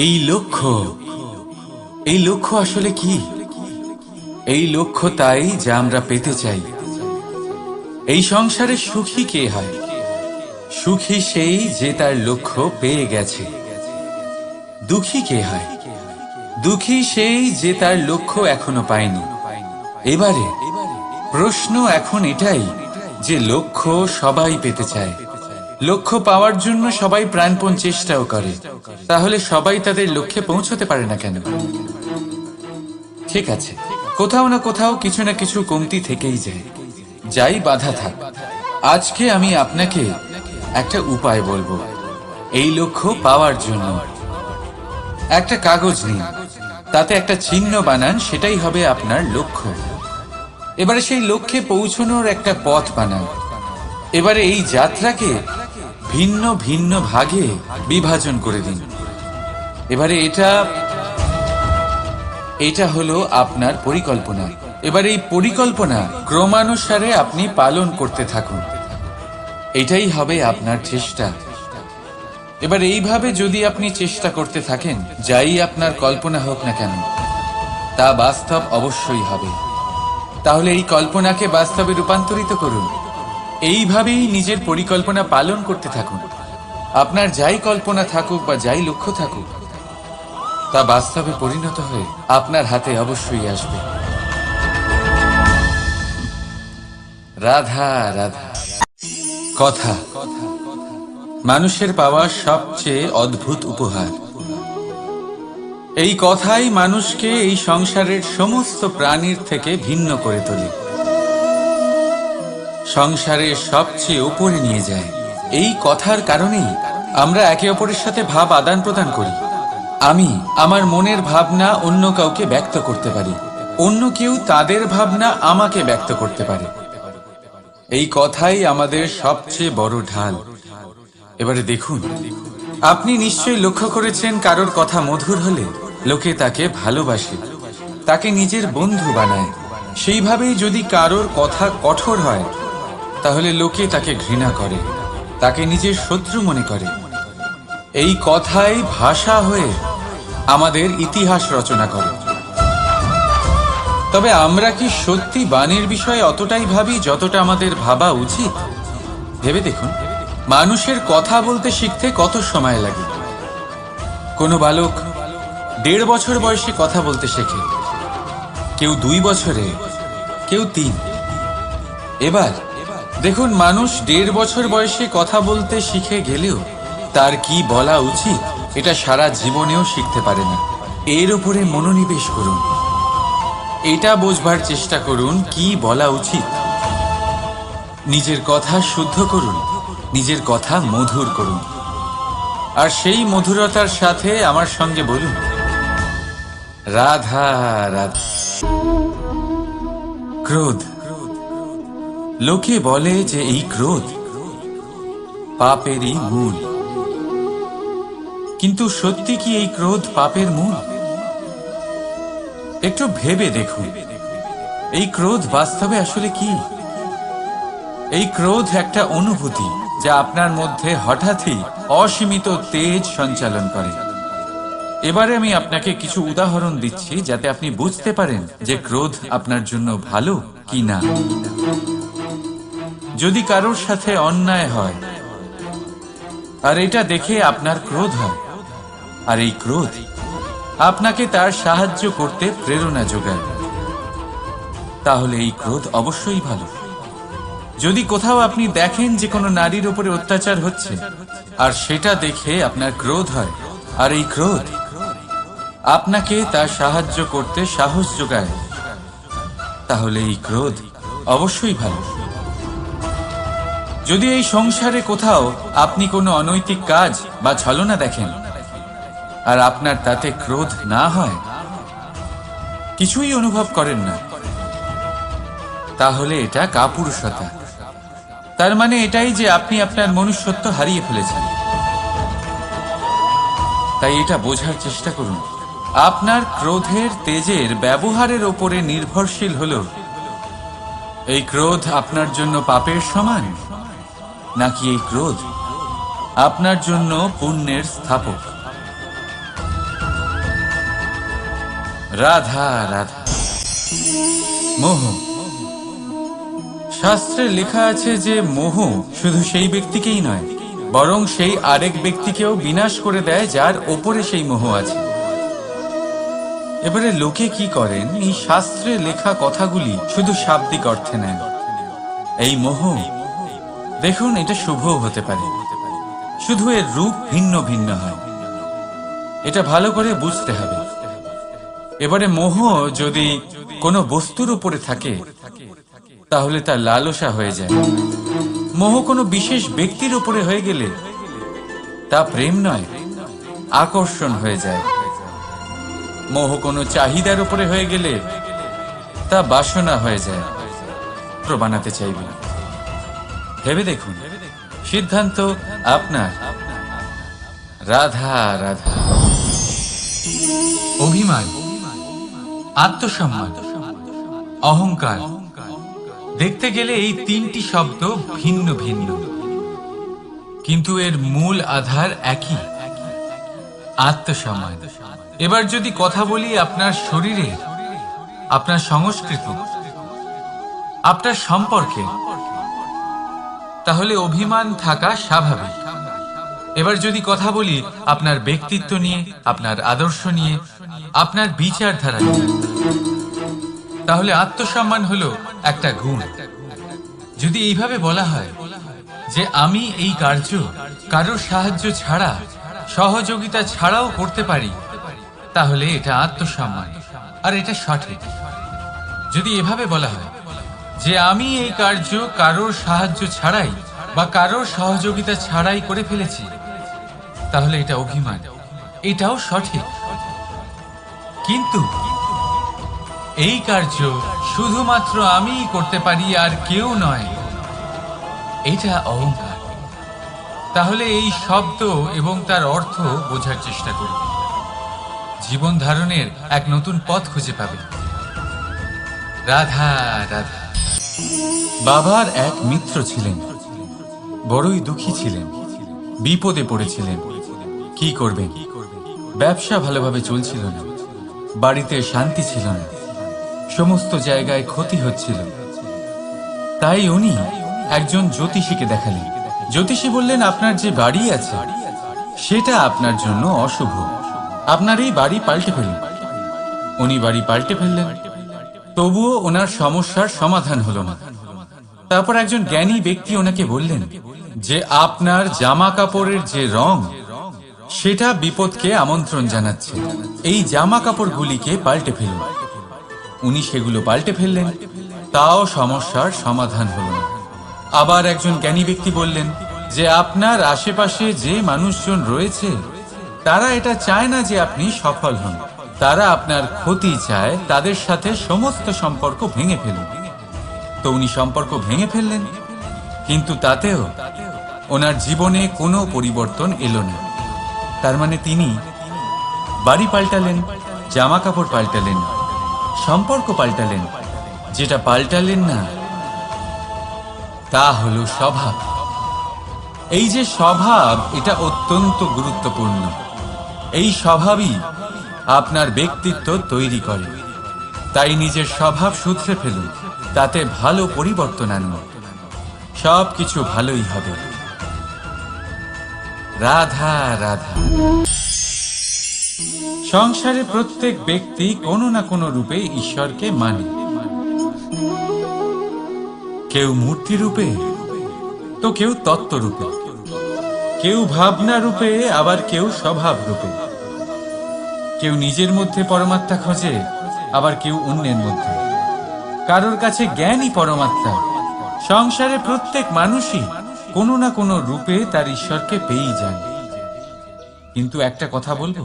এই লক্ষ্য আসলে কি? এই লক্ষ্য তাই যা আমরা পেতে চাই। এই সংসারে সুখী কে হয়? সুখী সেই যে তার লক্ষ্য পেয়ে গেছে। দুঃখী কে হয়? দুঃখী সেই যে তার লক্ষ্য এখনো পায়নি। এবারে প্রশ্ন এখন এটাই যে লক্ষ্য সবাই পেতে চায়, লক্ষ্য পাওয়ার জন্য সবাই প্রাণপণ চেষ্টাও করে, তাহলে সবাই তাদের লক্ষ্যে পৌঁছতে পারে না কেন? ঠিক আছে, কোথাও না কোথাও কিছু না কিছু কমতি থেকেই যায়, যাই বাধা থাক। আজকে আমি আপনাকে একটা উপায় বলবো এই লক্ষ্য পাওয়ার জন্য। একটা কাগজ নিন, তাতে একটা চিহ্ন বানান, সেটাই হবে আপনার লক্ষ্য। এবারে সেই লক্ষ্যে পৌঁছানোর একটা পথ বানান। এবারে এই যাত্রাকে ভিন্ন ভিন্ন ভাগে বিভাজন করে দিন। এবারে এটা হলো আপনার পরিকল্পনা। এবার এই পরিকল্পনা ক্রমানুসারে আপনি পালন করতে থাকুন, এটাই হবে আপনার চেষ্টা। এবার এইভাবে যদি আপনি চেষ্টা করতে থাকেন, যাই আপনার কল্পনা হোক না কেন তা বাস্তব অবশ্যই হবে। তাহলে এই কল্পনাকে বাস্তবে রূপান্তরিত করুন। এইভাবেই নিজের পরিকল্পনা পালন করতে থাকুন। আপনার যাই কল্পনা থাকুক বা যাই লক্ষ্য থাকুক, তা বাস্তবে পরিণত হয়ে আপনার হাতে অবশ্যই আসবে। রাধা রাধা। কথা মানুষের পাওয়া সবচেয়ে অদ্ভুত উপহার। এই কথাই মানুষকে এই সংসারের সমস্ত প্রাণীর থেকে ভিন্ন করে তোলে, সংসারের সবচেয়ে উপরে নিয়ে যায়। এই কথার কারণেই আমরা একে অপরের সাথে ভাব আদান প্রদান করি। আমি আমার মনের ভাবনা অন্য কাউকে ব্যক্ত করতে পারি, অন্য কেউ তাদের ভাবনা আমাকে ব্যক্ত করতে পারে। এই কথাই আমাদের সবচেয়ে বড় ঢাল। এবারে দেখুন, আপনি নিশ্চয়ই লক্ষ্য করেছেন কারোর কথা মধুর হলে লোকে তাকে ভালোবাসে, তাকে নিজের বন্ধু বানায়। সেইভাবেই যদি কারোর কথা কঠোর হয়, তাহলে লোকে তাকে ঘৃণা করে, তাকে নিজের শত্রু মনে করে। এই কথাই ভাষা হয়ে আমাদের ইতিহাস রচনা করে। তবে আমরা কি সত্যি বাণীর বিষয়ে অতটাই ভাবি যতটা আমাদের ভাবা উচিত? ভেবে দেখুন, মানুষের কথা বলতে শিখতে কত সময় লাগে। কোনো বালক 1.5 বছর বয়সে কথা বলতে শেখে, কেউ 2 বছরে, কেউ 3। এবার দেখুন, মানুষ 1.5 বছর বয়সে কথা বলতে শিখে গেলেও তার কি বলা উচিত এটা সারা জীবনেও শিখতে পারে না। এর উপরে মনোনিবেশ করুন, এটা বোঝবার চেষ্টা করুন কি বলা উচিত। নিজের কথা শুদ্ধ করুন, নিজের কথা মধুর করুন, আর সেই মধুরতার সাথে আমার সঙ্গে বলুন রাধা রাধা। ক্রোধ, লোকে বলে যে এই ক্রোধ পাপেরই মূল। কিন্তু সত্যি কি এই ক্রোধ পাপের মূল? একটু ভেবে দেখুন, এই ক্রোধ বাস্তবে আসলে কি? এই ক্রোধ একটা অনুভূতি যা আপনার মধ্যে হঠাৎই অসীমিত তেজ সঞ্চালন করে। এবারে আমি আপনাকে কিছু উদাহরণ দিচ্ছি যাতে আপনি বুঝতে পারেন যে ক্রোধ আপনার জন্য ভালো কি না। যদি কারোর সাথে অন্যায় হয় আর এটা দেখে আপনার ক্রোধ হয়, আর এই ক্রোধ আপনাকে তার সাহায্য করতে প্রেরণা যোগায়, তাহলে এই ক্রোধ অবশ্যই ভালো। যদি কোথাও আপনি দেখেন যে কোনো নারীর উপরে অত্যাচার হচ্ছে আর সেটা দেখে আপনার ক্রোধ হয়, আর এই ক্রোধ আপনাকে তার সাহায্য করতে সাহস যোগায়, তাহলে এই ক্রোধ অবশ্যই ভালো। যদি এই সংসারে কোথাও আপনি কোনো অনৈতিক কাজ বা ছলনা দেখেন আর আপনার তাতে ক্রোধ না হয়, কিছুই অনুভব করেন না, তাহলে এটা কাপুরুষতা। তার মানে এটাই যে আপনি আপনার মনুষ্যত্ব হারিয়ে ফেলেছেন। তাই এটা বোঝার চেষ্টা করুন, আপনার ক্রোধের তেজের ব্যবহারের ওপরে নির্ভরশীল হলো এই ক্রোধ আপনার জন্য পাপের সমান, নাকি এই ক্রোধ আপনার জন্য পুণ্যের স্থাপক। রাধা রাধা। মোহ। শাস্ত্রে লেখা আছে যে মোহ শুধু সেই ব্যক্তিকেই নয়, বরং সেই আরেক ব্যক্তিকেও বিনাশ করে দেয় যার ওপরে সেই মোহ আছে। এবারে লোকে কি করেন, এই শাস্ত্রে লেখা কথাগুলি শুধু শাব্দিক অর্থে নেন। এই মোহ দেখুন, এটা শুভও হতে পারে, শুধু এর রূপ ভিন্ন ভিন্ন হয়। এটা ভালো করে বুঝতে হবে। এবারে মোহ যদি কোনো বস্তুর উপরে থাকে তাহলে তা লালসা হয়ে যায়। মোহ কোনো বিশেষ ব্যক্তির উপরে হয়ে গেলে তা প্রেম নয়, আকর্ষণ হয়ে যায়। মোহ কোনো চাহিদার উপরে হয়ে গেলে তা বাসনা হয়ে যায়, বানাতে চাইবে। ভেবে দেখুন, সিদ্ধান্ত আপনার। রাধা রাধা। অভিমান, আত্মসম্মান, অহংকার, দেখতে গেলে এই তিনটি শব্দ ভিন্ন ভিন্ন, কিন্তু এর মূল আধার একই, আত্মসম্মান। এবার যদি কথা বলি আপনার শরীরে, আপনার সংস্কৃতি, আপনার সম্পর্কে, তাহলে অভিমান থাকা স্বাভাবিক। এবার যদি কথা বলি আপনার ব্যক্তিত্ব নিয়ে, আপনার আদর্শ নিয়ে, আপনার বিচারধারা নিয়ে, তাহলে আত্মসম্মান হলো একটা গুণ। যদি এইভাবে বলা হয় যে আমি এই কার্য কারোর সাহায্য ছাড়া, সহযোগিতা ছাড়াও করতে পারি, তাহলে এটা আত্মসম্মান, আর এটা সঠিক। যদি এভাবে বলা হয় যে আমি এই কার্য কারোর সাহায্য ছাড়াই বা কারোর সহযোগিতা ছাড়াই করে ফেলেছি, তাহলে এটা অভিমান, এটাও সঠিক। কিন্তু এই কার্য শুধুমাত্র আমিই করতে পারি আর কেউ নয়, এটা অহংকার। তাহলে এই শব্দ এবং তার অর্থ বোঝার চেষ্টা করুন। জীবন ধারণের এক নতুন পথ খুঁজে পাবে। রাধা রাধা। বাবার এক মিত্র ছিলেন, বড়ই দুঃখী ছিলেন, বিপদে পড়েছিলেন। কি করবেন? ব্যবসা ভালোভাবে চলছিল না, বাড়িতে শান্তি ছিল না, সমস্ত জায়গায় ক্ষতি হচ্ছিল। তাই উনি একজন জ্যোতিষীকে দেখালেন। জ্যোতিষী বললেন, আপনার যে বাড়ি আছে সেটা আপনার জন্য অশুভ, আপনার এই বাড়ি পাল্টে ফেলুন। উনি বাড়ি পাল্টে ফেললেন, তবুও ওনার সমস্যার সমাধান হলো না। তারপর একজন জ্ঞানী ব্যক্তি ওনাকে বললেন যে আপনার জামা কাপড়ের যে রং, সেটা বিপদকে আমন্ত্রণ জানাচ্ছে, এই জামা কাপড়গুলিকে পাল্টে ফেলুন। উনি সেগুলো পাল্টে ফেললেন, তাও সমস্যার সমাধান হলো না। আবার একজন জ্ঞানী ব্যক্তি বললেন যে আপনার আশেপাশে যে মানুষজন রয়েছে তারা এটা চায় না যে আপনি সফল হন, তারা আপনার ক্ষতি চায়, তাদের সাথে সমস্ত সম্পর্ক ভেঙে ফেলুন। তো উনি সম্পর্ক ভেঙে ফেললেন, কিন্তু তাতেও ওনার জীবনে কোনো পরিবর্তন এলো না। তার মানে তিনি বাড়ি পাল্টালেন, জামা কাপড় পাল্টালেন, সম্পর্ক পাল্টালেন, যেটা পাল্টালেন না তা হলো স্বভাব। এই যে স্বভাব, এটা অত্যন্ত গুরুত্বপূর্ণ। এই স্বভাবই আপনার ব্যক্তিত্ব তৈরি করে। তাই নিজের স্বভাব শুধরে ফেলুন, তাতে ভালো পরিবর্তন আনুন, সবকিছু ভালোই হবে। রাধা রাধা। সংসারে প্রত্যেক ব্যক্তি কোনো না কোনো রূপে ঈশ্বরকে মানে। কেউ মূর্তি রূপে, তো কেউ তত্ত্ব রূপে, কেউ ভাবনা রূপে, আবার কেউ স্বভাব রূপে। কেউ নিজের মধ্যে পরমাত্মা খোঁজে, আবার কেউ অন্যের মধ্যে। কারোর কাছে জ্ঞানই পরমাত্মা। সংসারে প্রত্যেক মানুষই কোনো না কোনো রূপে তার ঈশ্বরকে পেয়েই যান। কিন্তু একটা কথা বলবো,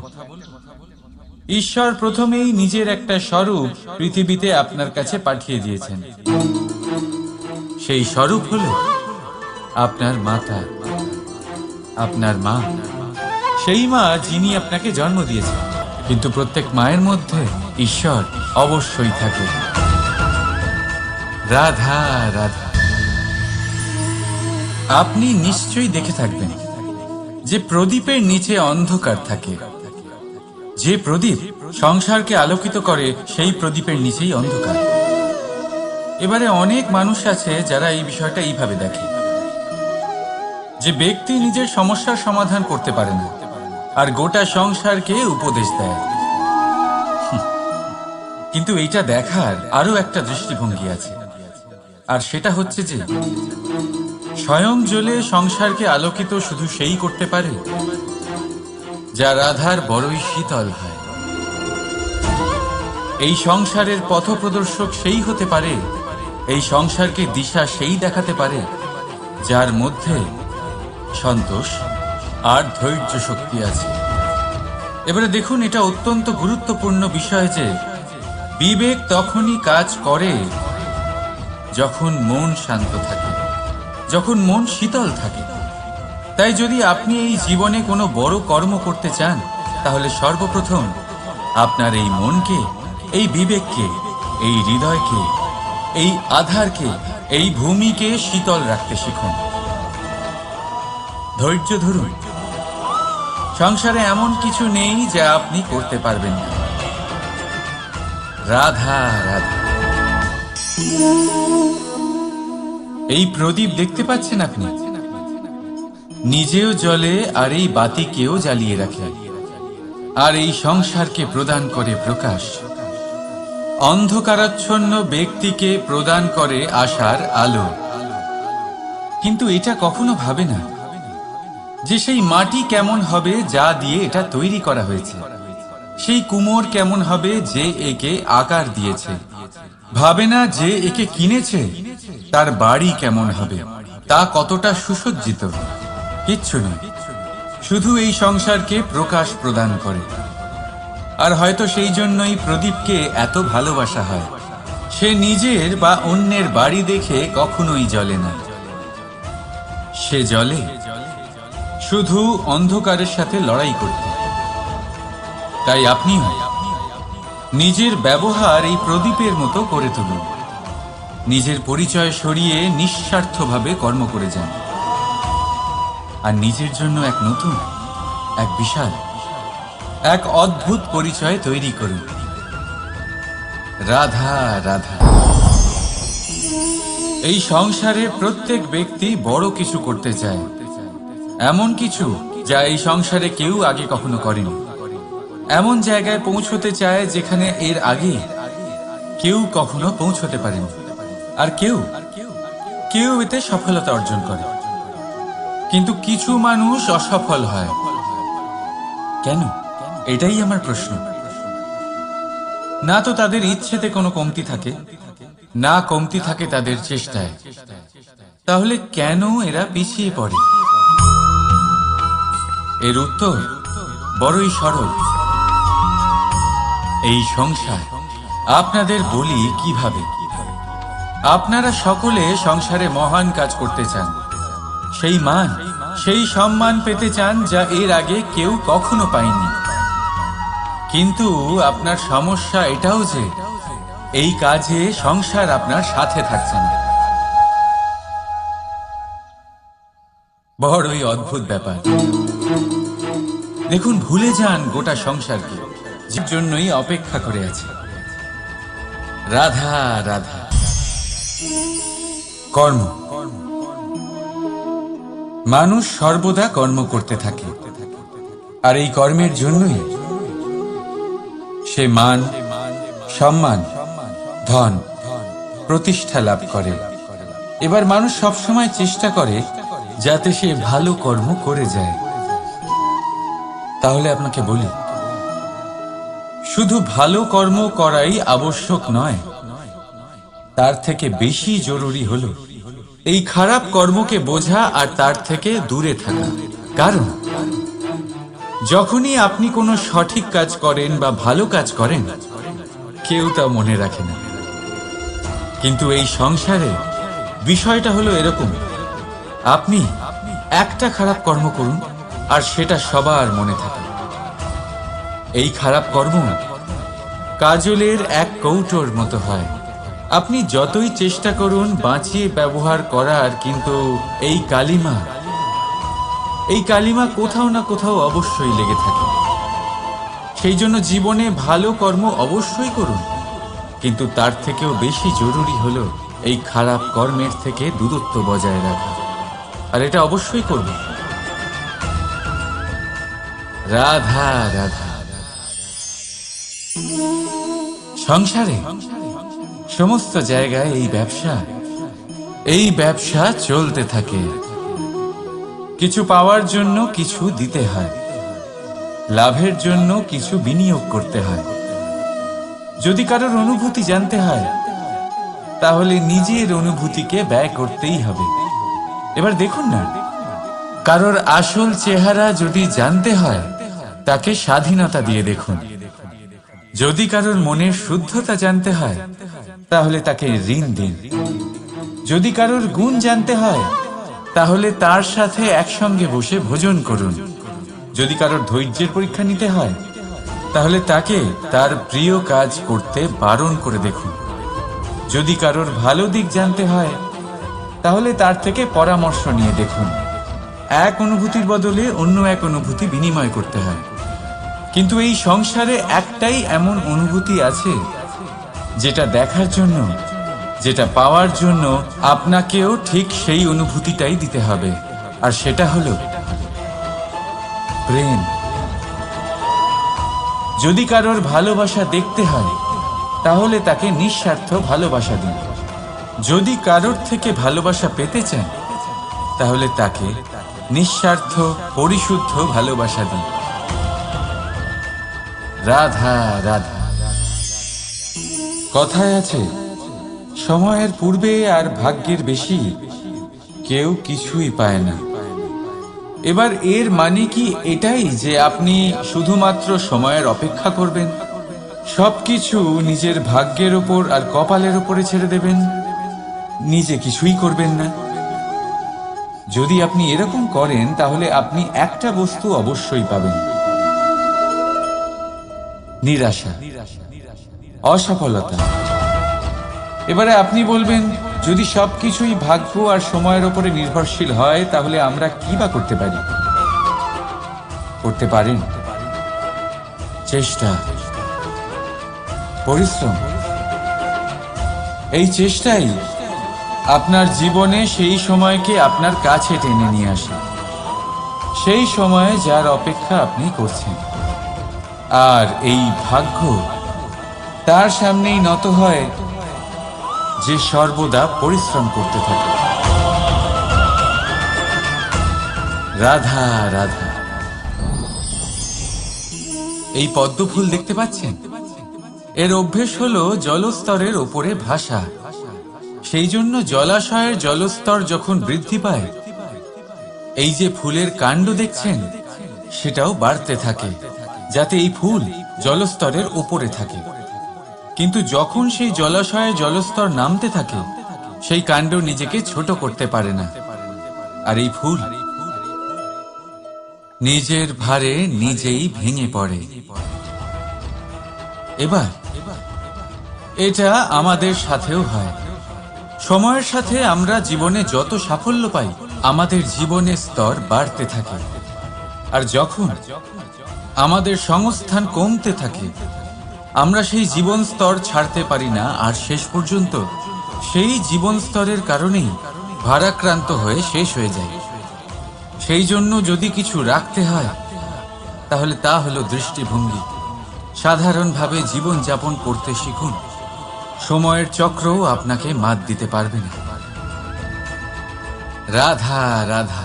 ঈশ্বর প্রথমেই নিজের একটা স্বরূপ পৃথিবীতে আপনার কাছে পাঠিয়ে দিয়েছেন। সেই স্বরূপ হলো আপনার মাতা, আপনার মা, সেই মা যিনি আপনাকে জন্ম দিয়েছেন। কিন্তু প্রত্যেক মায়ের মধ্যে ঈশ্বর অবশ্যই থাকে। রাধা রাধা। আপনি নিশ্চয়ই দেখে থাকবেন যে প্রদীপের নিচে অন্ধকার থাকে, যে প্রদীপ সংসারকে আলোকিত করে সেই প্রদীপের নিচেই অন্ধকার। এবারে অনেক মানুষ আছে যারা এই বিষয়টা এইভাবে দেখে যে ব্যক্তি নিজের সমস্যার সমাধান করতে পারে না আর গোটা সংসারকে উপদেশ দেয়। কিন্তু এইটা দেখার আরো একটা দৃষ্টিভঙ্গি আছে, আর সেটা হচ্ছে যে স্বয়ং জ্বলে সংসারকে আলোকিত শুধু সেই করতে পারে যা রাধার বড়ই শীতল হয়। এই সংসারের পথপ্রদর্শক সেই হতে পারে, এই সংসারকে দিশা সেই দেখাতে পারে যার মধ্যে সন্তোষ আর ধৈর্য শক্তি আছে। এবারে দেখুন, এটা অত্যন্ত গুরুত্বপূর্ণ বিষয় যে বিবেক তখনই কাজ করে যখন মন শান্ত থাকে, যখন মন শীতল থাকে। তাই যদি আপনি এই জীবনে কোনো বড় কর্ম করতে চান, তাহলে সর্বপ্রথম আপনার এই মনকে, এই বিবেককে, এই হৃদয়কে, এই আধারকে, এই ভূমিকে শীতল রাখতে শিখুন। ধৈর্য ধরুন। সংসারে এমন কিছু নেই যা আপনি করতে পারবেন না। রাধা রাধা। এই প্রদীপ দেখতে পাচ্ছেন আপনি? নিজেও জ্বলে আর এই বাতিকেও জ্বালিয়ে রাখে, আর এই সংসারকে প্রদান করে প্রকাশ। অন্ধকারাচ্ছন্ন ব্যক্তিকে প্রদান করে আশার আলো। কিন্তু এটা কখনো ভাবে না যে সেই মাটি কেমন হবে যা দিয়ে এটা তৈরি করা হয়েছে, সেই কুমোর কেমন হবে যে একে আকার দিয়েছে। ভাবে না যে একে কিনেছে তার বাড়ি কেমন হবে, তা কতটা সুসজ্জিত। কিচ্ছু নয়, শুধু এই সংসারকে প্রকাশ প্রদান করে। আর হয়তো সেই জন্যই প্রদীপকে এত ভালোবাসা হয়। সে নিজের বা অন্যের বাড়ি দেখে কখনোই জ্বলে না, সে জ্বলে শুধু অন্ধকারের সাথে লড়াই করতে। তাই আপনিও নিজের ব্যবহার এই প্রদীপের মতো করে তুলুন। নিজের পরিচয় সরিয়ে নিঃস্বার্থভাবে কর্ম করে যান, আর নিজের জন্য এক নতুন, এক বিশাল, এক অদ্ভুত পরিচয় তৈরি করুন। রাধা রাধা। এই সংসারে প্রত্যেক ব্যক্তি বড় কিছু করতে চায়, এমন কিছু যা এই সংসারে কেউ আগে কখনো করেনি। এমন জায়গায় পৌঁছতে চায় যেখানে এর আগে কেউ কখনো পৌঁছতে পারেনি। আর কেউ এতে সফলতা অর্জন করে। কিন্তু কিছু মানুষ অসফল হয় কেন? এটাই আমার প্রশ্ন। না তো তাদের ইচ্ছেতে কোনো কমতি থাকে, না কমতি থাকে তাদের চেষ্টায়। তাহলে কেন এরা পিছিয়ে পড়ে? এর উত্তর বড়ই সরল। এই সংসার আপনাদের বলি কিভাবে। আপনারা সকলে সংসারে মহান কাজ করতে চান, সেই মান, সেই সম্মান পেতে চান যা এর আগে কেউ কখনো পায়নি। কিন্তু আপনার সমস্যা এটাও যে এই কাজে সংসার আপনার সাথে থাকছে না। বড়ই অদ্ভুত ব্যাপার। দেখুন, ভুলে যান গোটা সংসারকে, যার জন্যই অপেক্ষা করে আছে। রাধা রাধা। কর্ম। মানুষ সর্বদা কর্ম করতে থাকে, আর এই কর্মের জন্যই সে মান, সম্মান, ধন, প্রতিষ্ঠা লাভ করে। এবার মানুষ সবসময় চেষ্টা করে যাতে সে ভালো কর্ম করে যায়। তাহলে আপনাকে বলি, শুধু ভালো কর্ম করাই আবশ্যক নয়, তার থেকে বেশি জরুরি হলো এই খারাপ কর্মকে বোঝা আর তার থেকে দূরে থাকা। কারণ যখনই আপনি কোনো সঠিক কাজ করেন বা ভালো কাজ করেন, কেউ তা মনে রাখে না। কিন্তু এই সংসারে বিষয়টা হলো এরকম, আপনি একটা খারাপ কর্ম করুন আর সেটা সবার মনে থাকে। এই খারাপ কর্ম কাজলের এক কৌটোর মতো হয়। আপনি যতই চেষ্টা করুন বাঁচিয়ে ব্যবহার করার, কিন্তু এই কালিমা কোথাও না কোথাও অবশ্যই লেগে থাকে। সেই জন্য জীবনে ভালো কর্ম অবশ্যই করুন, কিন্তু তার থেকেও বেশি জরুরি হলো এই খারাপ কর্মের থেকে দূরত্ব বজায় রাখা, আর এটা অবশ্যই করবেন। রাধা রাধা। সংসারে সমস্ত জায়গায় এই ব্যবসা চলতে থাকে। কিছু পাওয়ার জন্য কিছু দিতে হয়, লাভের জন্য কিছু বিনিয়োগ করতে হয়। যদি কারোর অনুভূতি জানতে হয় তাহলে নিজের অনুভূতিকে ব্যয় করতেই হবে। এবার দেখুন না, কারোর আসল চেহারা যদি জানতে হয় তাকে স্বাধীনতা দিয়ে দেখুন। যদি কারোর মনের শুদ্ধতা জানতে হয় তাহলে তাকে ঋণ দিন। যদি কারোর গুণ জানতে হয় তাহলে তার সাথে একসঙ্গে বসে ভোজন করুন। যদি কারোর ধৈর্যের পরীক্ষা নিতে হয় তাহলে তাকে তার প্রিয় কাজ করতে বারণ করে দেখুন। যদি কারোর ভালো দিক জানতে হয় তাহলে তার থেকে পরামর্শ নিয়ে দেখুন। এক অনুভূতির বদলে অন্য এক অনুভূতি বিনিময় করতে হয়। কিন্তু এই সংসারে একটাই এমন অনুভূতি আছে যেটা দেখার জন্য, যেটা পাওয়ার জন্য আপনাকেও ঠিক সেই অনুভূতিটাই দিতে হবে, আর সেটা হলো প্রেম। যদি কারোর ভালোবাসা দেখতে হয় তাহলে তাকে নিঃস্বার্থ ভালোবাসা দিন। যদি কারোর থেকে ভালোবাসা পেতে চান তাহলে তাকে নিঃস্বার্থ পরিশুদ্ধ ভালোবাসা দিন। রাধা রাধা। কথায় আছে, সময়ের পূর্বে আর ভাগ্যের বেশি কেউ কিছুই পায় না। এবার এর মানে কি এটাই যে আপনি শুধুমাত্র সময়ের অপেক্ষা করবেন, সবকিছু নিজের ভাগ্যের ওপর আর কপালের ওপরে ছেড়ে দেবেন, নিজে কিছুই করবেন না? যদি আপনি এরকম করেন তাহলে আপনি একটা বস্তু অবশ্যই পাবেন: নিরাশা, অসফলতা। এবারে আপনি বলবেন, যদি সবকিছুই ভাগ্য আর সময়ের উপরে নির্ভরশীল হয় তাহলে আমরা কি বা করতে পারি? করতে পারেন চেষ্টা, পরিশ্রম। এই চেষ্টাই আপনার জীবনে সেই সময়কে আপনার কাছে টেনে নিয়ে আসে, সেই সময়ে যার অপেক্ষা আপনি করছেন। আর এই ভাগ্য তার সামনেই নত হয় যে সর্বদা পরিশ্রম করতে থাকে। রাধা রাধা। এই পদ্ম ফুল দেখতে পাচ্ছেন? এর অভ্যেস হলো জলস্তরের ওপরে ভাসা। সেই জন্য জলাশয়ের জলস্তর যখন বৃদ্ধি পায়, এই যে ফুলের কাণ্ড দেখছেন সেটাও বাড়তে থাকে, যাতে এই ফুল জলস্তরের উপরে থাকে। কিন্তু যখন সেই জলাশয়ে জলস্তর নামতে থাকে, সেই কাণ্ড নিজেকে ছোট করতে পারে না, আর এই ফুল নিজের ভারে নিজেই ভেঙে পড়ে। এবার এটা আমাদের সাথেও হয়। সময়ের সাথে আমরা জীবনে যত সাফল্য পাই, আমাদের জীবনের স্তর বাড়তে থাকে। আর যখন আমাদের সংস্থান কমতে থাকে, আমরা সেই জীবন স্তর ছাড়তে পারি না, আর শেষ পর্যন্ত সেই জীবন স্তরের কারণেই ভারাক্রান্ত হয়ে শেষ হয়ে যায়। সেই জন্য যদি কিছু রাখতে হয় তাহলে তা হলো দৃষ্টিভঙ্গি। সাধারণভাবে জীবন যাপন করতে শিখুন, সময়ের চক্রও আপনাকে মাত দিতে পারবে না। রাধা রাধা।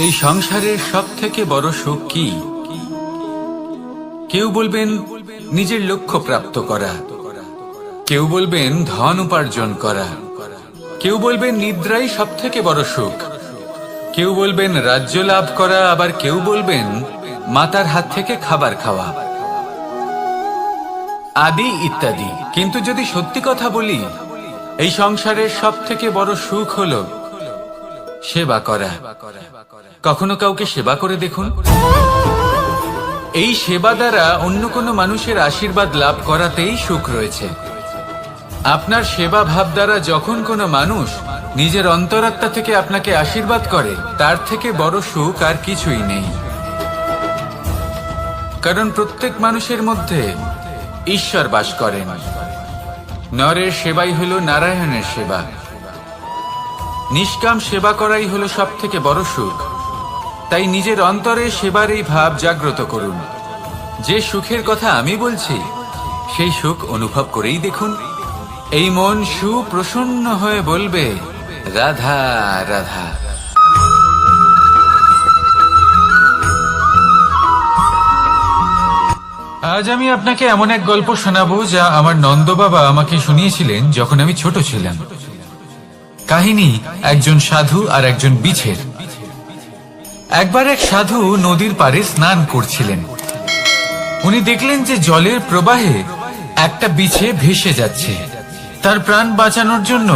এই সংসারের সব থেকে বড় সুখ কি? কেউ বলবেন নিজের লক্ষ্য প্রাপ্ত করা, কেউ বলবেন ধন উপার্জন করা, কেউ বলবেন নিদ্রাই সব থেকে বড় সুখ, কেউ বলবেন রাজ্য লাভ করা, আবার কেউ বলবেন মাতার হাত থেকে খাবার খাওয়া, আদি ইত্যাদি। কিন্তু যদি সত্যি কথা বলি, এই সংসারের সব থেকে বড় সুখ হলো সেবা করা। কখনো কাউকে সেবা করে দেখুন। এই সেবা দ্বারা অন্য কোনো মানুষের আশীর্বাদ লাভ করাতেই সুখ রয়েছে। আপনার সেবা ভাব দ্বারা যখন কোনো মানুষ নিজের অন্তরাত্মা থেকে আপনাকে আশীর্বাদ করে, তার থেকে বড় সুখ আর কিছুই নেই। কারণ প্রত্যেক মানুষের মধ্যে ঈশ্বর বাস করেন। নরের সেবাই হলো নারায়ণের সেবা। নিষ্কাম সেবা করাই হলো সব থেকে বড় সুখ। তাই নিজের অন্তরে সেবার এই ভাব জাগ্রত করুন। যে সুখের কথা আমি বলছি সেই সুখ অনুভব করেই দেখুন। এই মন সুপ্রসন্ন হয়ে বলবে, রাধা রাধা। আজ আমি আপনাকে এমন এক গল্প শোনাবো যা আমার নন্দ বাবা আমাকে শুনিয়েছিলেন যখন আমি ছোট ছিলাম। কাহিনী একজন সাধু আর একজন বিছের। একবার এক সাধু নদীর পাড়ে স্নান করছিলেন। উনি দেখলেন যে জলের প্রবাহে একটা বিছে ভেসে যাচ্ছে। তার প্রাণ বাঁচানোর জন্য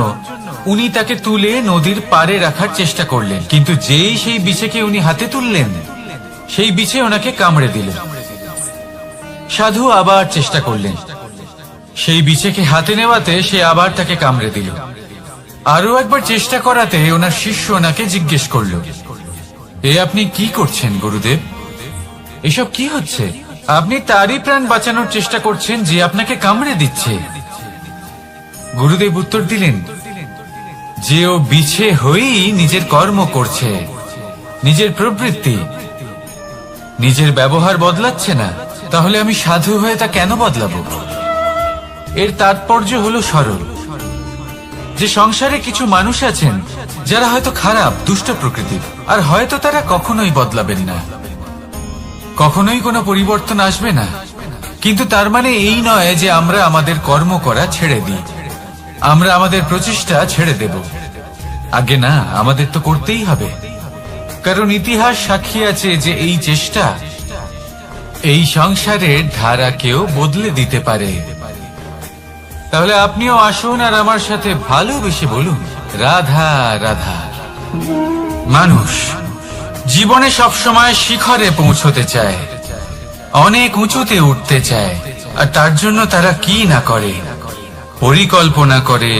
উনি তাকে তুলে নদীর পাড়ে রাখার চেষ্টা করলেন, কিন্তু যেই সেই বিছেকে উনি হাতে তুললেন, সেই বিছে ওনাকে কামড়ে দিল। সাধু আবার চেষ্টা করলেন, সেই বিছেকে হাতে নেওয়াতে সে আবার তাকে কামড়ে দিল। আরো একবার চেষ্টা করাতে ওনার শিষ্য ওনাকে জিজ্ঞেস করল, এ আপনি কি করছেন গুরুদেব? এসব কি হচ্ছে? আপনি তারই প্রাণ বাঁচানোর চেষ্টা করছেন যে আপনাকে কামড়ে দিচ্ছে। গুরুদেব উত্তর দিলেন, যে ও বিছে হয়েই নিজের কর্ম করছে, নিজের প্রবৃত্তি, নিজের ব্যবহার বদলাচ্ছে না, তাহলে আমি সাধু হয়ে তা কেন বদলাবো? এর তাৎপর্য হলো সরল, যে সংসারে কিছু মানুষ আছেন যারা হয়তো খারাপ, দুষ্ট প্রকৃতির, আর হয়তো তারা কখনোই বদলাবেন না, কখনোই কোনো পরিবর্তন আসবে না। কিন্তু তার মানে এই নয় যে আমরা আমাদের কর্ম করা ছেড়ে দিই, আমরা আমাদের প্রচেষ্টা ছেড়ে দেব। আগে না, আমাদের তো করতেই হবে, কারণ ইতিহাস সাক্ষী আছে যে এই চেষ্টা এই সংসারের ধারাকেও বদলে দিতে পারে। তাহলে আপনিও আসুন আর আমার সাথে ভালোবেসে বলুন, রাধা রাধা। মানুষ জীবনে সবসময় শিখরে পৌঁছতে চায়, অনেক উঁচুতে উঠতে চায়, আর তার জন্য তারা কি না করে, পরিকল্পনা করে,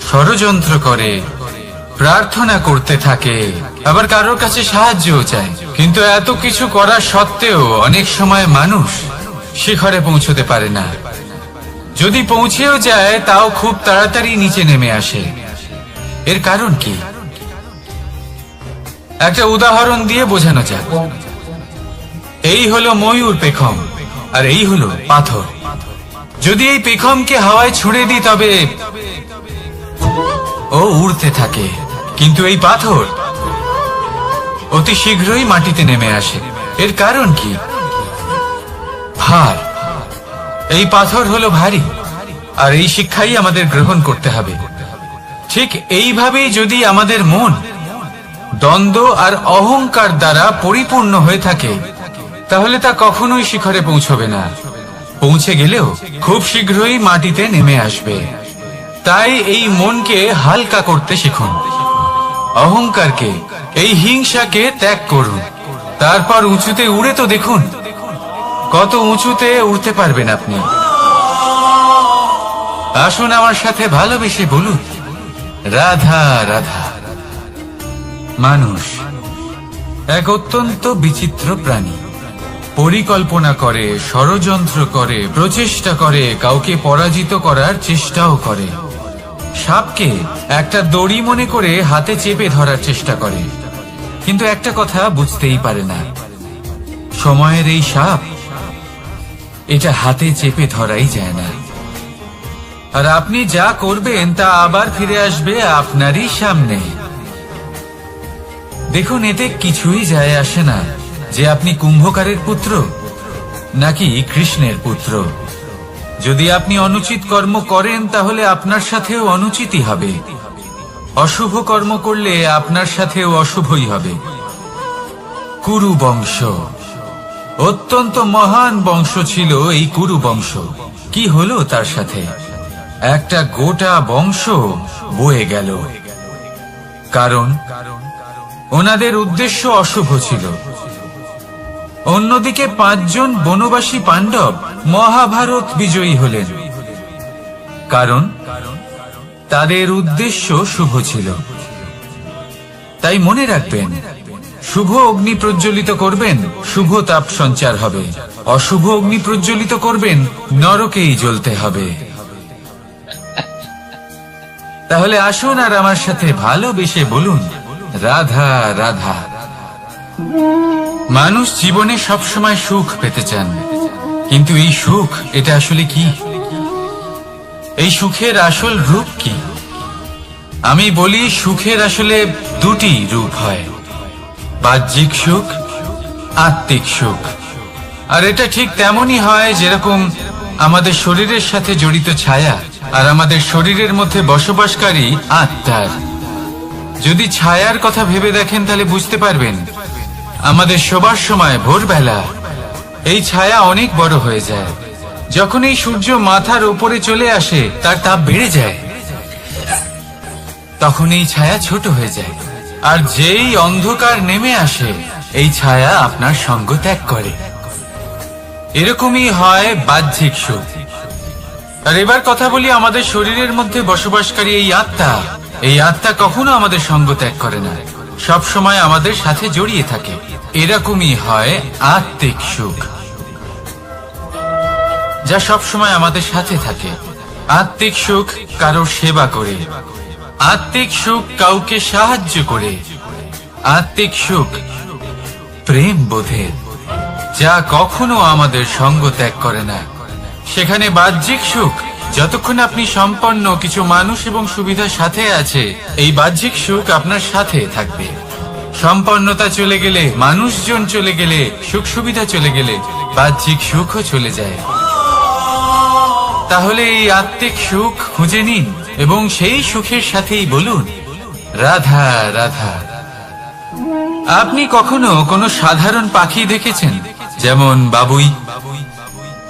ষড়যন্ত্র করে, প্রার্থনা করতে থাকে, আবার কারোর কাছে সাহায্যও চায়। কিন্তু এত কিছু করা সত্ত্বেও অনেক সময় মানুষ শিখরে পৌঁছতে পারে না। যদি পৌঁছেও যায় তাও খুব তাড়াতাড়ি নিচে নেমে আসে। এর কারণ কি? একটা উদাহরণ দিয়ে বোঝানো যাক। এই হলো ময়ূর পেখম, আর এই হলো পাথর। যদি এই পেখমকে হাওয়ায় ছুড়ে দিই তবে ও উড়তে থাকে, কিন্তু এই পাথর অতি শীঘ্রই মাটিতে নেমে আসে। এর কারণ কি? ভার। এই পাথর হলো ভারী, আর এই শিক্ষাই আমাদের গ্রহণ করতে হবে। ঠিক এইভাবেই যদি আমাদের মন দ্বন্দ্ব আর অহংকার দ্বারা পরিপূর্ণ হয়ে থাকে, তাহলে তা কখনোই শিখরে পৌঁছবে না। পৌঁছে গেলেও খুব শীঘ্রই মাটিতে নেমে আসবে। তাই এই মনকে হালকা করতে শিখুন, অহংকারকে, এই হিংসাকে ত্যাগ করুন। তারপর উঁচুতে উড়ে তো দেখুন, কত উঁচুতে উড়তে পারবেন আপনি। আসুন আমার সাথে ভালোবেসে বলুন, রাধা রাধা। মানুষ এক অত্যন্ত বিচিত্র প্রাণী। পরিকল্পনা করে, ষড়যন্ত্র করে, প্রচেষ্টা করে, কাউকে পরাজিত করার চেষ্টাও করে। সাপকে একটা দড়ি মনে করে হাতে চেপে ধরার চেষ্টা করে, কিন্তু একটা কথা বুঝতেই পারে না, সময়ের এই সাপ, এটা হাতে চেপে ধরাই যায় না। আর আপনি যা করবেন তা আবার ফিরে আসবে আপনারই সামনে। দেখুন, এতে কিছুই যায় আসে না যে আপনি কুম্ভকারের পুত্র নাকি কৃষ্ণের পুত্র। যদি আপনি অনুচিত কর্ম করেন তাহলে আপনার সাথেও অনুচিতই হবে। অশুভ কর্ম করলে আপনার সাথেও অশুভই হবে। কুরু বংশ অত্যন্ত মহান বংশ ছিল। এই কুরু বংশ কি হলো তার সাথে? একটা গোটা বংশ বয়ে গেল, কারণ ওনাদের উদ্দেশ্য অশুভ ছিল। অন্যদিকে 5 জন বনবাসী পাণ্ডব মহাভারত বিজয়ী হলেন, কারণ তাদের উদ্দেশ্য শুভ ছিল। তাই মনে রাখবেন, শুভ অগ্নি প্রজ্বলিত করবেন, শুভ তাপ সঞ্চার হবে। অশুভ অগ্নি প্রজ্বলিত করবেন, নরকেই জ্বলতে হবে। তাহলে আসুন আর আমার সাথে ভালোবেসে বলুন, রাধা রাধা। মানুষ জীবনে সবসময় সুখ পেতে চান, কিন্তু এই সুখ এটা আসলে কি? এই সুখের আসল রূপ কি? আমি বলি, সুখের আসলে দুটি রূপ হয়, বাহ্যিক সুখ, আত্মিক সুখ। আর এটা ঠিক তেমনই হয় যেরকম আমাদের শরীরের সাথে জড়িত ছায়া আর আমাদের শরীরের মধ্যে বসবাসকারী আত্মার। যদি ছায়ার কথা ভেবে দেখেন তাহলে বুঝতে পারবেন, আমাদের শোবার সময় ভোরবেলা এই ছায়া অনেক বড় হয়ে যায়। যখন এই সূর্য মাথার উপরে চলে আসে, তার তাপ বেড়ে যায়, তখন এই ছায়া ছোট হয়ে যায়। আর যেই অন্ধকার নেমে আসে, এই ছায়া আপনার সঙ্গ ত্যাগ করে। এরকমই হয় বাহ্যিক সুখ। আর এবার কথা বলি আমাদের শরীরের মধ্যে বসবাসকারী এই আত্মা। এই আত্মা কখনো আমাদের সঙ্গ ত্যাগ করে না, সব সময় আমাদের সাথে জড়িয়ে থাকে। এরকমই হয় আত্মিক সুখ, যা সব সময় আমাদের সাথে থাকে। আত্মিক সুখ কারোর সেবা করে, আত্মিক সুখ কাউকে সাহায্য করে, আত্মিক সুখ প্রেম বোধের, যা কখনো আমাদের সঙ্গ ত্যাগ করে না। সেখানে বাহ্যিক সুখ, যতক্ষণ আপনি সম্পন্ন কিছু মানুষ এবং সুবিধার সাথে আছে, এই বাহ্যিক সুখ আপনার সাথে থাকবে। সম্পন্নতা চলে গেলে, মানুষজন চলে গেলে, সুখ সুবিধা চলে গেলে, বাহ্যিক সুখও চলে যায়। তাহলে এই আত্মিক সুখ খুঁজে নিন এবং সেই সুখের সাথেই বলুন, রাধা রাধা। আপনি কখনো কোনো সাধারণ পাখি দেখেছেন, যেমন বাবুই?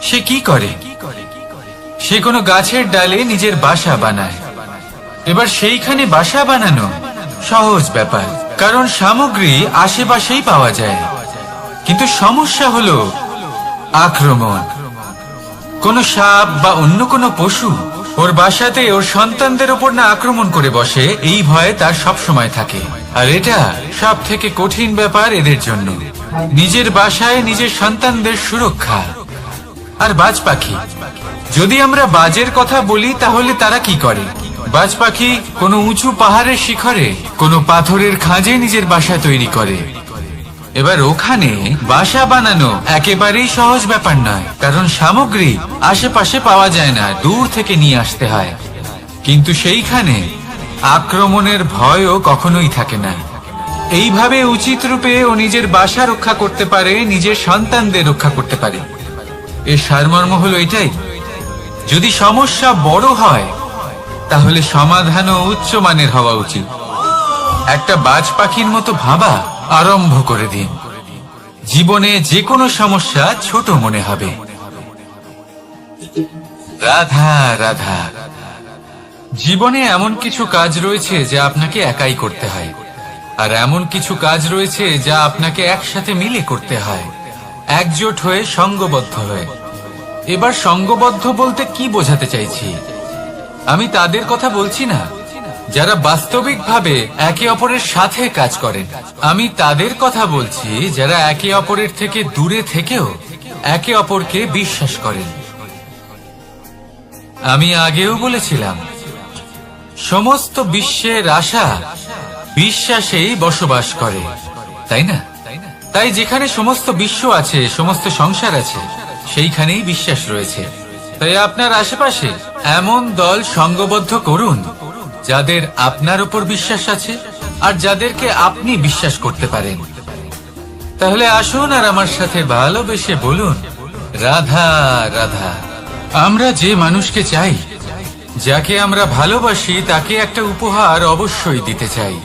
সে কি করে? সে কোনো গাছের ডালে নিজের বাসা বানায়। এবার সেইখানে বাসা বানানো সহজ ব্যাপার, কারণ সামগ্রী আশেপাশেই পাওয়া যায়। কিন্তু সমস্যা হলো আক্রমণ। কোনো সাপ বা অন্য কোনো পশু ওর বাসাতে ওর সন্তানদের উপর না আক্রমণ করে বসে, এই ভয়ে তার সব সময় থাকে। আর এটা সব থেকে কঠিন ব্যাপার এদের জন্য, নিজের বাসায় নিজের সন্তানদের সুরক্ষা। আর বাজ পাখি, যদি আমরা বাজের কথা বলি তাহলে তারা কি করে? বাজ পাখি কোনো উঁচু পাহাড়ের শিখরে, কোনো পাথরের খাঁজে নিজের বাসা তৈরি করে। এবার ওখানে বাসা বানানো একেবারেই সহজ ব্যাপার নয়, কারণ সামগ্রী আশেপাশে পাওয়া যায় না, দূর থেকে নিয়ে আসতে হয়। কিন্তু সেইখানে আক্রমণের ভয়ও কখনোই থাকে না। এইভাবে উচিত রূপে ও নিজের বাসা রক্ষা করতে পারে, নিজের সন্তানদের রক্ষা করতে পারে। এর সারমর্ম হলো এটাই, যদি সমস্যা বড় হয় তাহলে সমাধানও উচ্চমানের হওয়া উচিত। একটা বাজ পাখির মতো ভাবা আরম্ভ করে দিন। জীবনে যে কোনো সমস্যা ছোট মনে হবে। রাধা রাধা। জীবনে এমন কিছু কাজ রয়েছে যা আপনাকে একাই করতে হয়, আর এমন কিছু কাজ রয়েছে যা আপনাকে একসাথে মিলে করতে হয়, একজোট হয়ে, সঙ্গবদ্ধ হয়ে। এবার সঙ্গবদ্ধ বলতে কি বোঝাতে চাইছি? আমি তাদের কথা বলছি না যারা বাস্তবিকভাবে একে অপরের সাথে কাজ করেন। আমি তাদের কথা বলছি যারা একে অপরের থেকে দূরে থেকেও একে অপরকে বিশ্বাস করেন। আমি আগেও বলেছিলাম, সমস্ত বিশ্বের আশা বিশ্বাসেই বসবাস করে, তাই না? তাই যেখানে সমস্ত বিশ্ব আছে, সমস্ত সংসার আছে, সেইখানেই বিশ্বাস রয়েছে। তাই আপনার আশেপাশে এমন দল সঙ্গবদ্ধ করুন যাদের আপনার উপর বিশ্বাস আছে আর যাদেরকে আপনি বিশ্বাস করতে পারেন। তাহলে আসুন আর আমার সাথে ভালোবেসে বলুন, রাধা রাধা। আমরা যে মানুষকে চাই, যাকে আমরা ভালোবাসি, তাকে একটা উপহার অবশ্যই দিতে চাই।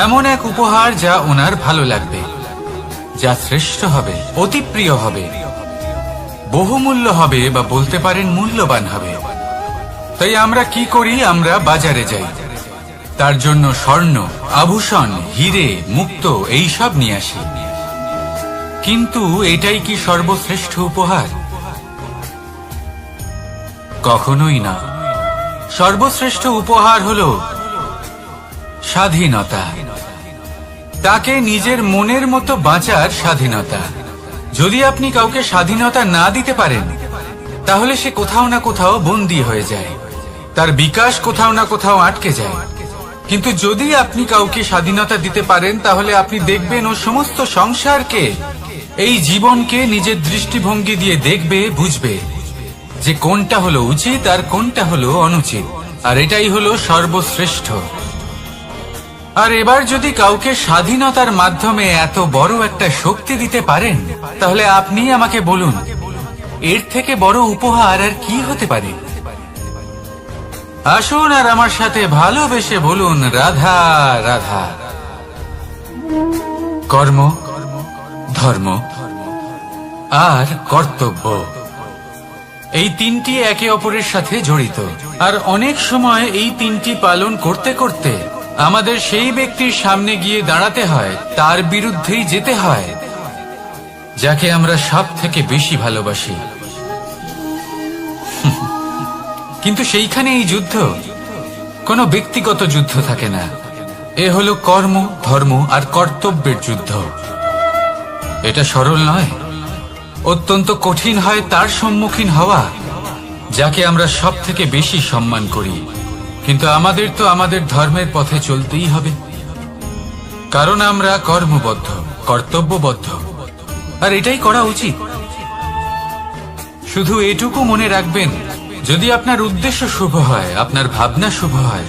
এমন এক উপহার যা ওনার ভালো লাগবে, যা শ্রেষ্ঠ হবে, অতি প্রিয় হবে, বহুমূল্য হবে, বা বলতে পারেন মূল্যবান হবে। তাই আমরা কি করি? আমরা বাজারে যাই, তার জন্য স্বর্ণ, আভূষণ, হিরে, মুক্ত এইসব নিয়ে আসি। কিন্তু এটাই কি সর্বশ্রেষ্ঠ উপহার? কখনোই না। সর্বশ্রেষ্ঠ উপহার হলো স্বাধীনতা। তাকে নিজের মনের মতো বাঁচার স্বাধীনতা। যদি আপনি কাউকে স্বাধীনতা না দিতে পারেন, তাহলে সে কোথাও না কোথাও বন্দী হয়ে যায়, তার বিকাশ কোথাও না কোথাও আটকে যায়। কিন্তু যদি আপনি কাউকে স্বাধীনতা দিতে পারেন, তাহলে আপনি দেখবেন ও সমস্ত সংসারকে, এই জীবনকে নিজের দৃষ্টিভঙ্গি দিয়ে দেখবে, বুঝবে যে কোনটা হলো উচিত আর কোনটা হলো অনুচিত, আর এটাই হলো সর্বশ্রেষ্ঠ। আর এবার যদি কাউকে স্বাধীনতার মাধ্যমে এত বড় একটা শক্তি দিতে পারেন, তাহলে আপনি আমাকে বলুন, এর থেকে বড় উপহার আর কি হতে পারে? আসুন আর আমার সাথে ভালোবেসে বলুন, রাধা রাধা। কর্ম, ধর্ম আর কর্তব্য, এই তিনটি একে অপরের সাথে জড়িত। আর অনেক সময় এই তিনটি পালন করতে করতে আমাদের সেই ব্যক্তির সামনে গিয়ে দাঁড়াতে হয়, তার বিরুদ্ধেই যেতে হয়, যাকে আমরা সব থেকে বেশি ভালোবাসি। কিন্তু সেইখানে এই যুদ্ধ কোনো ব্যক্তিগত যুদ্ধ থাকে না, এ হলো কর্ম, ধর্ম আর কর্তব্যের যুদ্ধ। এটা সরল নয়, অত্যন্ত কঠিন হয় তার সম্মুখীন হওয়া যাকে আমরা সব থেকে বেশি সম্মান করি। কিন্তু আমাদের তো আমাদের ধর্মের পথে চলতেই হবে, কারণ আমরা কর্মবদ্ধ, কর্তব্যবদ্ধ, আর এটাই করা উচিত। শুধু এটুকু মনে রাখবেন, যদি আপনার উদ্দেশ্য শুভ হয়, আপনার ভাবনা শুভ হয়,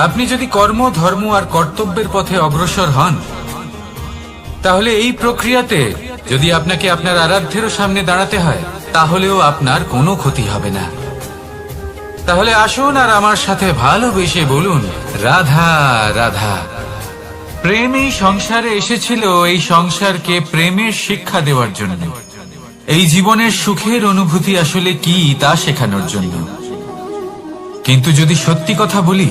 আপনি যদি কর্ম, ধর্ম আর কর্তব্যের পথে অগ্রসর হন, তাহলে এই প্রক্রিয়াতে যদি আপনাকে আপনার আরাধ্যেরও সামনে দাঁড়াতে হয়, তাহলেও আপনার কোনো ক্ষতি হবে না। তাহলে আসুন আর আমার সাথে ভালোবেসে বলুন, রাধা রাধা। প্রেম এই সংসারে এসেছিল এই সংসারকে প্রেমের শিক্ষা দেওয়ার জন্য, এই জীবনের সুখের অনুভূতি আসলে কি তা শেখানোর জন্য। কিন্তু যদি সত্যি কথা বলি,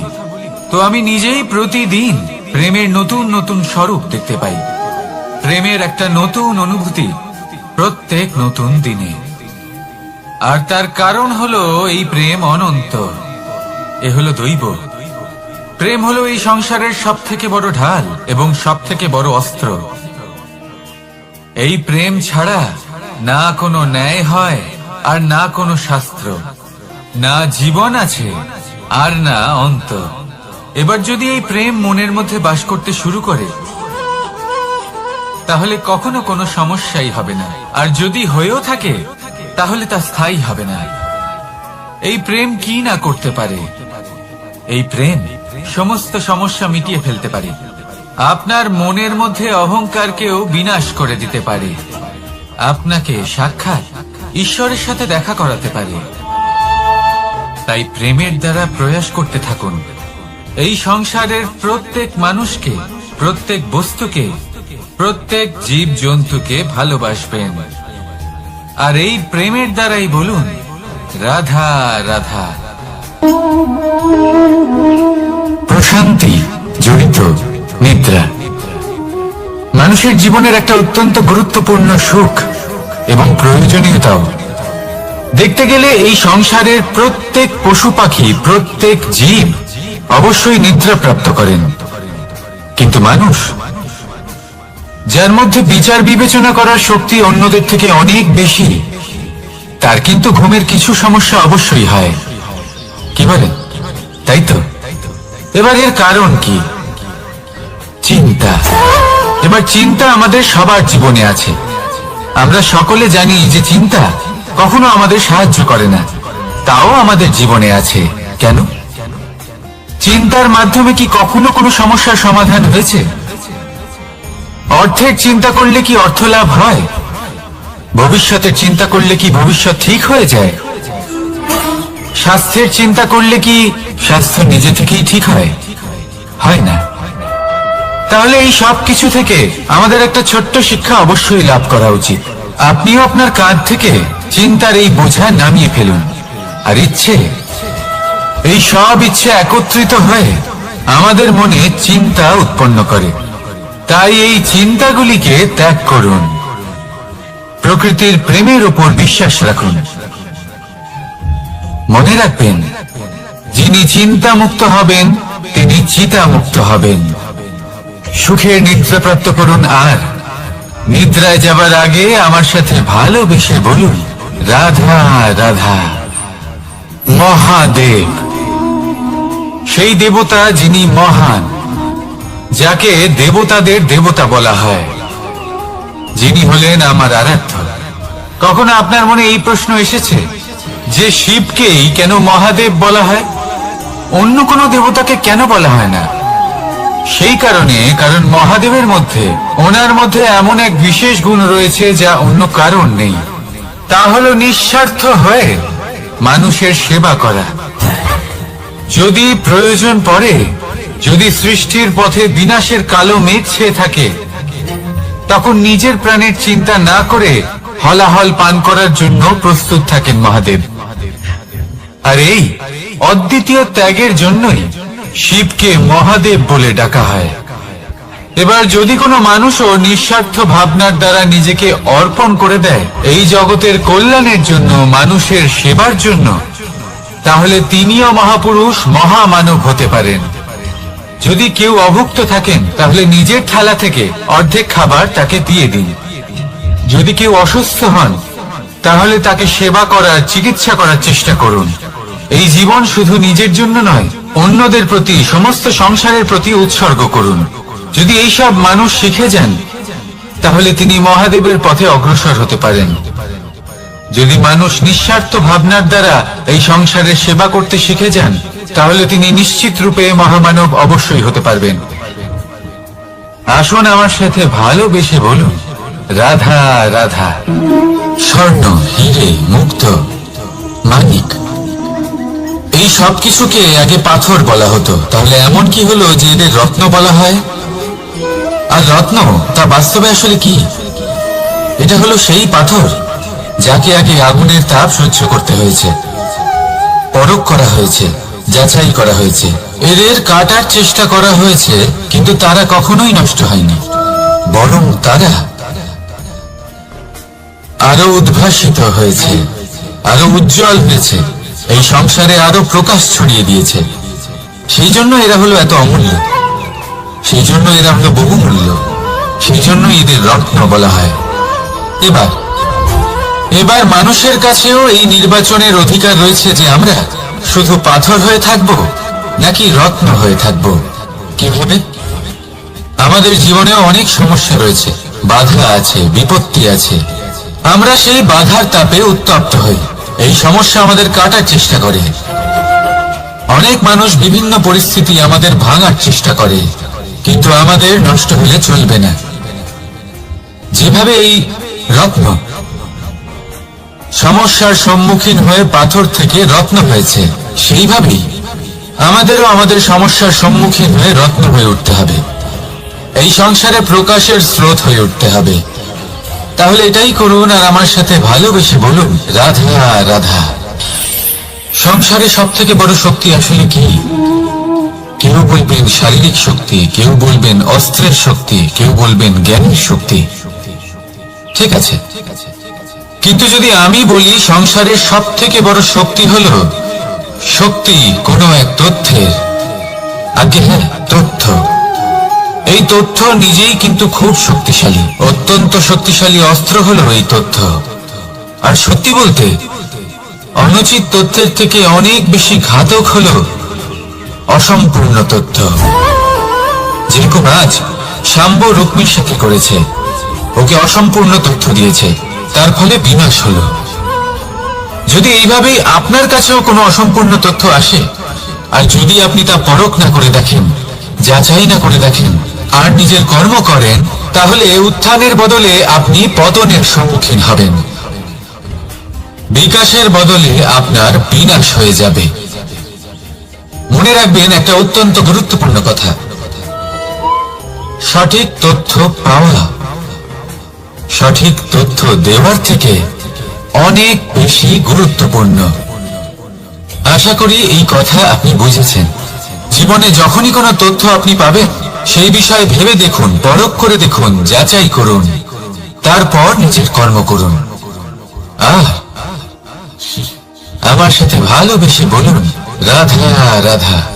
তো আমি নিজেই প্রতিদিন প্রেমের নতুন নতুন স্বরূপ দেখতে পাই, প্রেমের একটা নতুন অনুভূতি প্রত্যেক নতুন দিনে। আর তার কারণ হলো এই প্রেম অনন্ত, এ হলো দৈব। প্রেম হলো এই সংসারের সব থেকে বড় ঢাল এবং সব থেকে বড় অস্ত্র। এই প্রেম ছাড়া না কোনো ন্যায় হয় আর না কোনো শাস্ত্র, না জীবন আছে আর না অন্ত। এবার যদি এই প্রেম মনের মধ্যে বাস করতে শুরু করে, তাহলে কখনো কোনো সমস্যাই হবে না, আর যদি হয়েও থাকে তাহলে তা স্থায়ী হবে না। এই প্রেম কি না করতে পারে? এই প্রেম সমস্ত সমস্যা মিটিয়ে ফেলতে পারে, আপনার মনের মধ্যে অহংকারকেও বিনাশ করে দিতে পারে, আপনাকে সাক্ষাৎ ঈশ্বরের সাথে দেখা করাতে পারে। তাই প্রেমের দ্বারা প্রয়াস করতে থাকুন, এই সংসারের প্রত্যেক মানুষকে, প্রত্যেক বস্তুকে, প্রত্যেক জীব জন্তুকে ভালোবাসবেন। আর এই প্রেমের দ্বারাই বলুন, রাধা রাধা। প্রশান্তি জড়িত নিদ্রা মানুষের জীবনের একটা অত্যন্ত গুরুত্বপূর্ণ সুখ এবং প্রয়োজনীয়তাও। দেখতে গেলে এই সংসারের প্রত্যেক পশু পাখি, প্রত্যেক জীব অবশ্যই নিদ্রা প্রাপ্ত করেন, কিন্তু মানুষ, যার মধ্যে বিচার বিবেচনা করার শক্তি অন্যদের থেকে অনেক বেশি, তার কিন্তু ঘুমের কিছু সমস্যা অবশ্যই হয়। কি বলেন? তাই তো। এবার এর কারণ কি? চিন্তা। এবার চিন্তা আমাদের সবার জীবনে আছে। আমরা সকলে জানি যে চিন্তা কখনো আমাদের সাহায্য করে না, তাও আমাদের জীবনে আছে। কেন? চিন্তার মাধ্যমে কি কখনো কোনো সমস্যার সমাধান হয়েছে? অর্থের চিন্তা করলে কি অর্থ লাভ হয়? ভবিষ্যতের চিন্তা করলে কি ভবিষ্যৎ ঠিক হয়ে যায়? স্বাস্থ্যের চিন্তা করলে কি স্বাস্থ্য নিজে থেকেই ঠিক হয়? হয় না। তাহলে এই সব কিছু থেকে আমাদের একটা ছোট্ট শিক্ষা অবশ্যই লাভ করা উচিত। আপনিও আপনার কাঁধ থেকে চিন্তার এই বোঝা নামিয়ে ফেলুন, আর ইচ্ছে, এই সব ইচ্ছে একত্রিত হয়ে আমাদের মনে চিন্তা উৎপন্ন করে। তাই এই চিন্তাগুলিকে ত্যাগ করুন, প্রকৃতির প্রেমের উপর বিশ্বাস রাখুন। মনে রাখবেন, যিনি চিন্তামুক্ত হবেন তিনি চিতামুক্ত হবেন। সুখের নিদ্রা প্রাপ্ত করুন, আর নিদ্রায় যাবার আগে আমার সাথে ভালোবেসে বলুন রাধা রাধা। মহাদেব সেই দেবতা যিনি মহান, যাকে দেবতাদের দেবতা বলা হয়, যিনি হলেন আমার আরাধ্য। কখনো আপনার মনে এই প্রশ্ন এসেছে যে শিবকেই কেন মহাদেব বলা হয়, অন্য কোনো দেবতাকে কেন বলা হয় না? সেই কারণ মহাদেবের মধ্যে, ওনার মধ্যে এমন এক বিশেষ গুণ রয়েছে যা অন্য কারণ নেই। তা হলো নিঃস্বার্থ হয়ে মানুষের সেবা করা। যদি প্রয়োজন পড়ে, যদি সৃষ্টির পথে বিনাশের কালো মেঘ ছেয়ে থাকে, তখন নিজের প্রাণের চিন্তা না করে হলাহল পান করার জন্য প্রস্তুত থাকেন মহাদেব। আর এই অদ্বিতীয় ত্যাগের জন্যই শিবকে মহাদেব বলে ডাকা হয়। এবার যদি কোনো মানুষও নিঃস্বার্থ ভাবনার দ্বারা নিজেকে অর্পণ করে দেয় এই জগতের কল্যাণের জন্য, মানুষের সেবার জন্য, তাহলে তিনিও মহাপুরুষ, মহামানব হতে পারেন। যদি কেউ অভুক্ত থাকেন, তাহলে নিজের থালা থেকে অর্ধেক খাবার তাকে দিয়ে দিন। যদি কেউ অসুস্থ হন, তাহলে তাকে সেবা করার, চিকিৎসা করার চেষ্টা করুন। এই জীবন শুধু নিজের জন্য নয়, অন্যদের প্রতি, সমস্ত সংসারের প্রতি উৎসর্গ করুন। যদি এইসব মানুষ শিখে যান, তাহলে তিনি মহাদেবের পথে অগ্রসর হতে পারেন। যদি মানুষ নিঃস্বার্থ ভাবনার দ্বারা এই সংসারের সেবা করতে শিখে যান, তাহলে তিনি নিশ্চিত রূপে মহামানব অবশ্যই হতে পারবেন। আসুন আমার সাথে ভালোবেসে বলুন রাধা রাধা। স্বর্ণ, হিরে, মুক্ত, মানিক, এই সব কিছুকে আগে পাথর বলা হতো। তাহলে এমন কি হলো যে এদের রত্ন বলা হয়? আর রত্ন তা বাস্তবে আসলে কি? এটা হলো সেই পাথর যাকে আগে আগুনের তাপ সহ্য করতে হয়েছে, পরখ করা হয়েছে, যাচাই করা হয়েছে, এদের কাটার চেষ্টা করা হয়েছে, কিন্তু তারা কখনোই নষ্ট হয়নি, বরং তারা আরো উদ্ভাসিত হয়েছে, আরো উজ্জ্বল হয়েছে, এই সংসারে আরো প্রকাশ ছড়িয়ে দিয়েছে। সেই জন্য এরা হলো এত অমূল্য, সেই জন্য এরা হলো বহুমূল্য, সেই জন্য এদের রত্ন বলা হয়। এবার মানুষের কাছেও এই নির্বাচনের অধিকার রয়েছে যে আমরা শুধু পাথর হয়ে থাকব নাকি রত্ন হয়ে থাকব। কিভাবে? আমাদের জীবনেও অনেক সমস্যা রয়েছে, বাধা আছে, বিপত্তি আছে। আমরা সেই বাধার তাপে উত্তপ্ত হই, এই সমস্যা আমাদের কাটার চেষ্টা করে। অনেক মানুষ বিভিন্ন পরিস্থিতি আমাদের ভাঙার চেষ্টা করে, কিন্তু আমাদের নষ্ট হলে চলবে না। যেভাবে এই রত্ন সমস্যার সম্মুখীন হয়ে পাথর থেকে রত্ন হয়েছে, সেইভাবেই আমাদেরও আমাদের সমস্যার সম্মুখীন হয়ে রত্ন হয়ে উঠতে হবে, এই সংসারে প্রকাশের স্রোত হয়ে উঠতে হবে। তাহলে এটাই করুন আর আমার সাথে ভালোবেসে বলুন রাধা রাধা। সংসারে সব থেকে বড় শক্তি আসলে কি? কেউ বলবেন শারীরিক শক্তি, কেউ বলবেন অস্ত্রের শক্তি, কেউ বলবেন জ্ঞানের শক্তি। ঠিক আছে, কিন্তু যদি আমি বলি সংসারের সব থেকে বড় শক্তি হলো শক্তি কোনো এক তথ্যের, আগে হ্যাঁ, তথ্য। এই তথ্য নিজেই কিন্তু খুব শক্তিশালী, অত্যন্ত শক্তিশালী অস্ত্র হলো এই তথ্য। আর সত্যি বলতে অনুচিত তথ্যের থেকে অনেক বেশি ঘাতক হলো অসম্পূর্ণ তথ্য। যেরকম আজ শাম্ব রুক্মির সাথে করেছে, ওকে অসম্পূর্ণ তথ্য দিয়েছে, তার ফলে বিনাশ হলো। যদি এইভাবেই আপনার কাছেও কোনো অসম্পূর্ণ তথ্য আসে, আর যদি আপনি তা পরখ না করে দেখেন, যাচাই না করে দেখেন, আর নিজের কর্ম করেন, তাহলে উত্থানের বদলে আপনি পতনের সম্মুখীন হবেন, বিকাশের বদলে আপনার বিনাশ হয়ে যাবে। মনে রাখবেন একটা অত্যন্ত গুরুত্বপূর্ণ কথা, সঠিক তথ্য পাওয়া সঠিক তথ্য দেওয়ার থেকে অনেক বেশি গুরুত্বপূর্ণ। আশা করি এই কথা আপনি বুঝেছেন। জীবনে যখনই কোনো তথ্য আপনি পাবেন, সেই বিষয়ে ভেবে দেখুন, পরখ করে দেখুন, যাচাই করুন, তারপর নিজের কর্ম করুন। আমার সাথে ভালোবেসে বলুন রাধা রাধা।